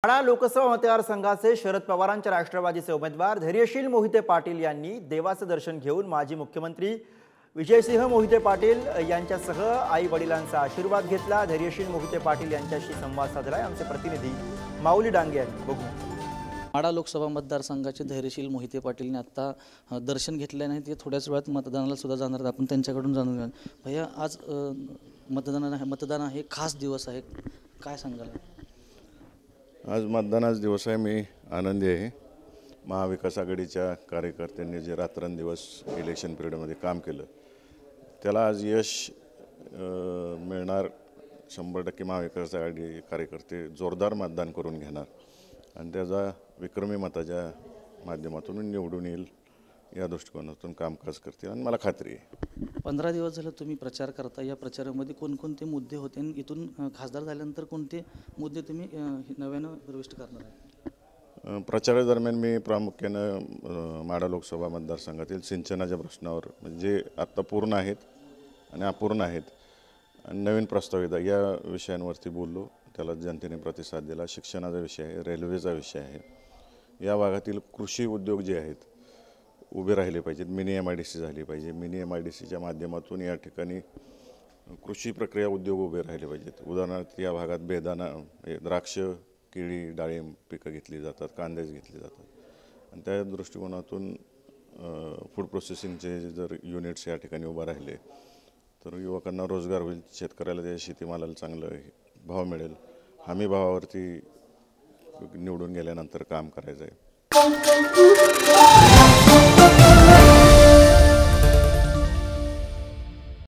माढा लोकसभा मतदारसंघाचे शरद पवारांच्या राष्ट्रवादीचे उमेदवार धैर्यशील मोहिते पाटील यांनी देवाचे दर्शन घेऊन माजी मुख्यमंत्री विजयसिंह मोहिते पाटील यांच्यासह आई वडिलांचा आशीर्वाद घेतला। धैर्यशील मोहिते पाटील यांच्याशी संवाद साधलाय आमचे प्रतिनिधी माऊली डांगे यांनी। बघू। माढा लोकसभा मतदारसंघाचे धैर्यशील मोहिते पाटील आता दर्शन घेतले नाही, ते थोड्याच वेळात मतदानाला सुद्धा जाणार आहेत। आपण त्यांच्याकडून जाणून घेऊ। भैया, आज मतदान आहे, खास दिवस आहे, काय सांगाल? आज मतदानाचा दिवस आहे, मी आनंदी आहे। महाविकास आघाडीच्या कार्यकर्त्यांनी जे रात्रंदिवस इलेक्शन पिरियडमध्ये काम केलं त्याला आज यश मिळणार। 100% महाविकास आघाडी कार्यकर्ते जोरदार मतदान करून घेणार आणि त्याचा विक्रमी मताच्या माध्यमातून निवडून येईल या दृष्टिकोनातून कामकाज करतील आणि मला खात्री आहे। 15 दिवस झाले तुम्ही प्रचार करता, या प्रचारामध्ये कोणकोणते मुद्दे होते आणि इथून खासदार झाल्यानंतर कोणते मुद्दे तुम्ही नव्यानं प्रविष्ट करणार आहे? प्रचारादरम्यान मी प्रामुख्यानं माढा लोकसभा मतदारसंघातील सिंचनाच्या प्रश्नावर, म्हणजे आत्ता पूर्ण आहेत आणि अपूर्ण आहेत आणि नवीन प्रस्तावित या विषयांवरती बोललो। त्याला जनतेने प्रतिसाद दिला। शिक्षणाचा विषय आहे, रेल्वेचा विषय आहे, या भागातील कृषी उद्योग जे आहेत उभे राहिले पाहिजेत, मिनी MIDC झाली पाहिजे। मिनी MIDCच्या माध्यमातून या ठिकाणी कृषी प्रक्रिया उद्योग उभे राहिले पाहिजेत। उदाहरणार्थ या भागात बेदाणा, द्राक्ष, केळी, डाळिंब पिकं घेतली जातात, कांदे घेतले जातात आणि त्या दृष्टिकोनातून फूड प्रोसेसिंगचे जर युनिट्स या ठिकाणी उभा राहिले तर युवकांना रोजगार होईल, शेतकऱ्याला त्या शेतीमालाला चांगलं भाव मिळेल। हमी भावावरती निवडून गेल्यानंतर काम करायचं आहे।